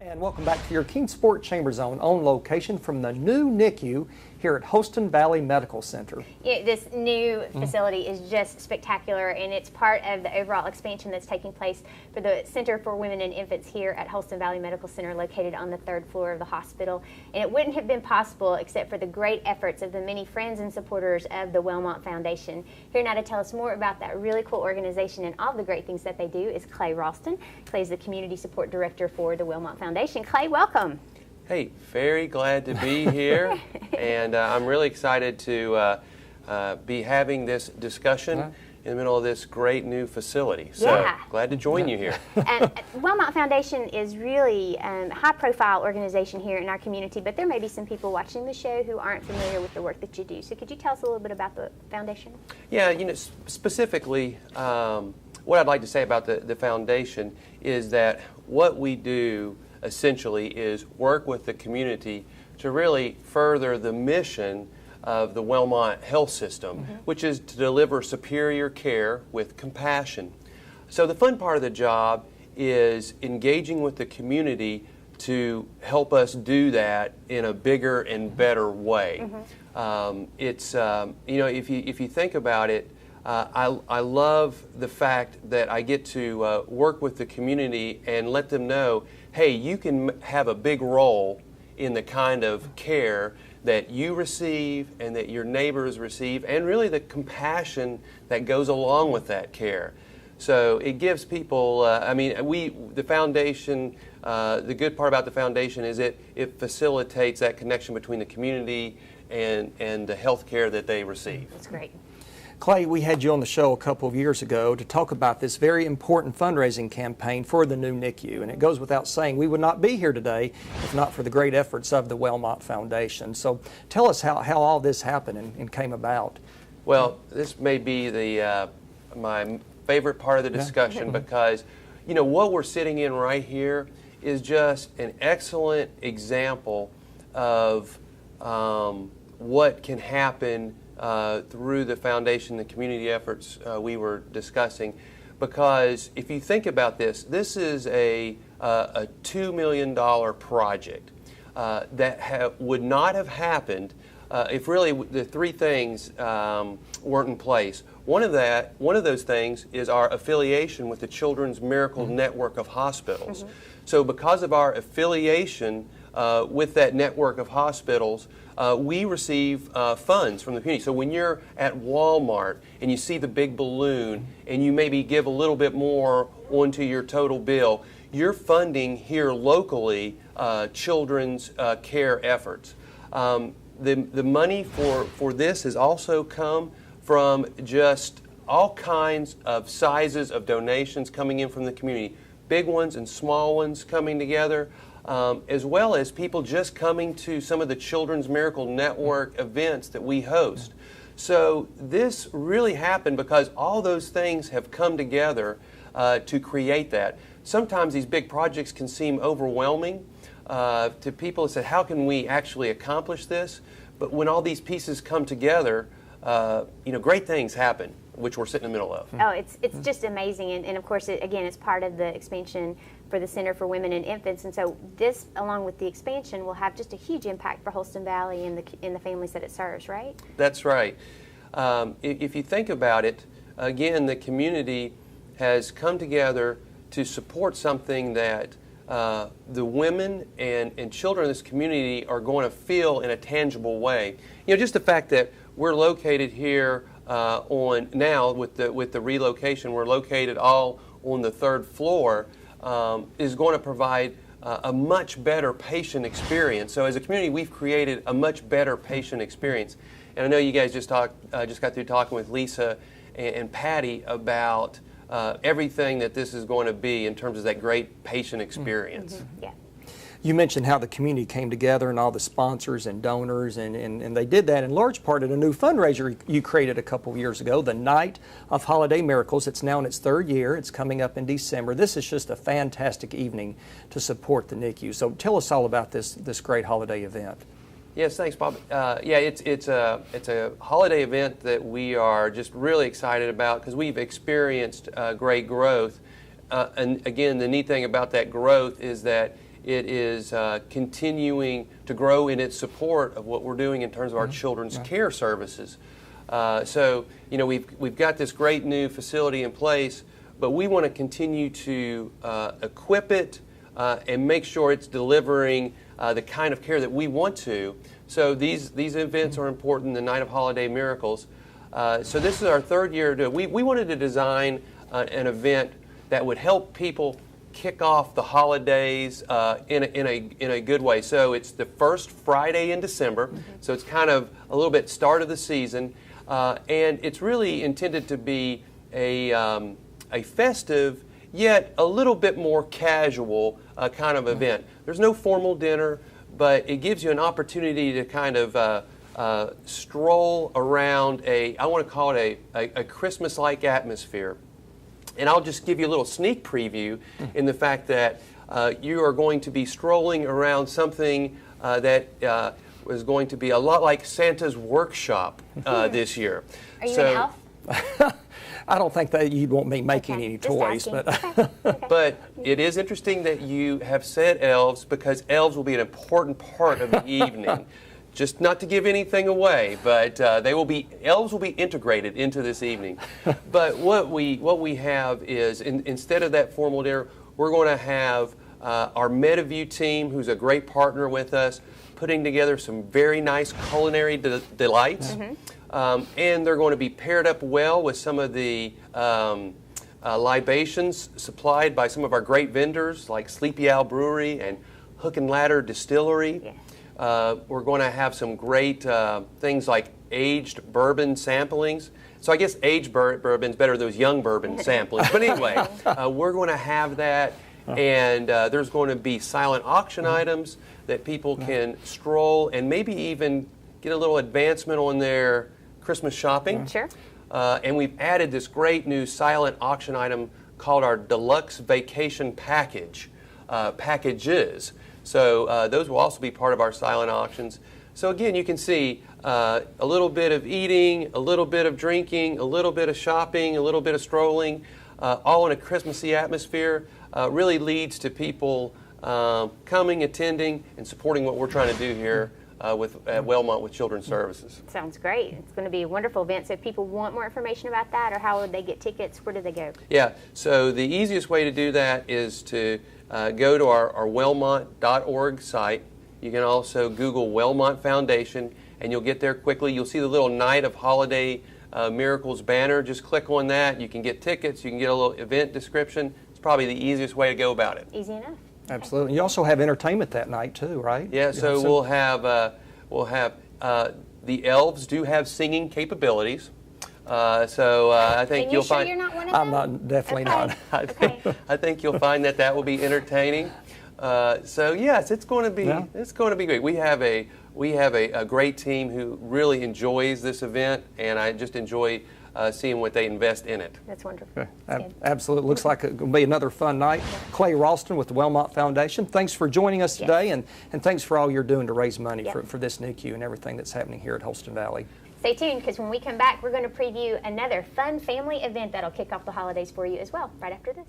And welcome back to your Kingsport Chamber Zone on location from the new NICU here at Rolston Valley Medical Center. Yeah, this new facility is just spectacular, and it's part of the overall expansion that's taking place for the Center for Women and Infants here at Rolston Valley Medical Center, located on the 3rd floor of the hospital. And it wouldn't have been possible except for the great efforts of the many friends and supporters of the Wellmont Foundation. Here now to tell us more about that really cool organization and all the great things that they do is Clay Rolston. Clay is the Community Support Director for the Wellmont Foundation. Clay, welcome. Hey, very glad to be here, and I'm really excited to be having this discussion in the middle of this great new facility. So glad to join you here. And Wellmont Foundation is really a high-profile organization here in our community, but there may be some people watching the show who aren't familiar with the work that you do. So could you tell us a little bit about the foundation? Yeah, you know, specifically, what I'd like to say about the foundation is that what we do essentially is work with the community to really further the mission of the Wellmont health system, which is to deliver superior care with compassion. So the fun part of the job is engaging with the community to help us do that in a bigger and better way. It's you know, if you think about it, I love the fact that I get to work with the community and let them know, hey, you can have a big role in the kind of care that you receive and that your neighbors receive, and really the compassion that goes along with that care. So it gives people, I mean, the foundation, the good part about the foundation is it facilitates that connection between the community and the health care that they receive. That's great. Clay, we had you on the show a couple of years ago to talk about this very important fundraising campaign for the new NICU, and it goes without saying we would not be here today if not for the great efforts of the Wellmont Foundation. So tell us how all this happened and came about. Well, this may be my favorite part of the discussion because, you know, what we're sitting in right here is just an excellent example of what can happen through the foundation, the community efforts we were discussing, because if you think about this, this is a $2 million project that would not have happened if really the three things weren't in place. One of those things is our affiliation with the Children's Miracle Network of Hospitals. So because of our affiliation with that network of hospitals, we receive funds from the community. So when you're at Walmart and you see the big balloon and you maybe give a little bit more onto your total bill, you're funding here locally children's care efforts. The money for this has also come from just all kinds of sizes of donations coming in from the community, big ones and small ones coming together. As well as people just coming to some of the Children's Miracle Network events that we host. So this really happened because all those things have come together to create that. Sometimes these big projects can seem overwhelming to people that say, how can we actually accomplish this? But when all these pieces come together, you know, great things happen, which we're sitting in the middle of. Oh, it's just amazing, and of course, again, it's part of the expansion for the Center for Women and Infants, and so this, along with the expansion, will have just a huge impact for Rolston Valley and the families that it serves, right? That's right. If you think about it, again, the community has come together to support something that the women and children in this community are going to feel in a tangible way. You know, just the fact that we're located here with the relocation, we're located all on the 3rd floor, is going to provide a much better patient experience. So as a community, we've created a much better patient experience. And I know you guys just got through talking with Lisa and Patty about everything that this is going to be in terms of that great patient experience. Yeah. You mentioned how the community came together and all the sponsors and donors, and they did that in large part at a new fundraiser you created a couple of years ago, the Night of Holiday Miracles. It's now in its 3rd year. It's coming up in December. This is just a fantastic evening to support the NICU. So tell us all about this great holiday event. Yes, thanks, Bob. Yeah, it's a holiday event that we are just really excited about because we've experienced great growth. And again, the neat thing about that growth is that it is continuing to grow in its support of what we're doing in terms of our children's care services. So, you know, we've got this great new facility in place, but we want to continue to equip it and make sure it's delivering the kind of care that we want to. So these events are important, the Night of Holiday Miracles. So this is our third year. We wanted to design an event that would help people kick off the holidays in a good way. So it's the first Friday in December, so it's kind of a little bit start of the season, and it's really intended to be a festive yet a little bit more casual kind of event. There's no formal dinner, but it gives you an opportunity to kind of stroll around I want to call it a Christmas-like atmosphere. And I'll just give you a little sneak preview in the fact that you are going to be strolling around something that is going to be a lot like Santa's workshop this year. Are you an elf? I don't think that you'd want me making any toys, but but it is interesting that you have said elves, because elves will be an important part of the evening. Just not to give anything away, but elves will be integrated into this evening. But what we have is instead of that formal dinner, we're going to have our MetaView team, who's a great partner with us, putting together some very nice culinary delights. And they're going to be paired up well with some of the libations supplied by some of our great vendors like Sleepy Owl Brewery and Hook and Ladder Distillery. Yeah. We're going to have some great things like aged bourbon samplings. So I guess aged bourbon's better than those young bourbon samplings. But anyway, we're going to have that. And there's going to be silent auction items that people can stroll and maybe even get a little advancement on their Christmas shopping. Sure. And we've added this great new silent auction item called our Deluxe Vacation Package, packages. So those will also be part of our silent auctions. So again, you can see a little bit of eating, a little bit of drinking, a little bit of shopping, a little bit of strolling, all in a Christmassy atmosphere. Really leads to people coming, attending, and supporting what we're trying to do here at Wellmont with Children's Services. Sounds great. It's going to be a wonderful event. So if people want more information about that, or how would they get tickets, where do they go? Yeah, so the easiest way to do that is to go to our wellmont.org site. You can also Google Wellmont Foundation, and you'll get there quickly. You'll see the little Night of Holiday Miracles banner. Just click on that. You can get tickets. You can get a little event description. It's probably the easiest way to go about it. Easy enough. Absolutely. You also have entertainment that night too, right? Yeah. So we'll have the elves do have singing capabilities. So I think you'll find. You're not one of them? I'm not, definitely not. I think you'll find that will be entertaining. So yes, it's going to be great. We have a great team who really enjoys this event, and I just enjoy seeing what they invest in it. That's wonderful. Okay. Absolutely. Looks like it will be another fun night. Clay Rolston with the Wellmont Foundation, thanks for joining us today, and thanks for all you're doing to raise money for this NICU and everything that's happening here at Holston Valley. Stay tuned, because when we come back, we're going to preview another fun family event that'll kick off the holidays for you as well, right after this.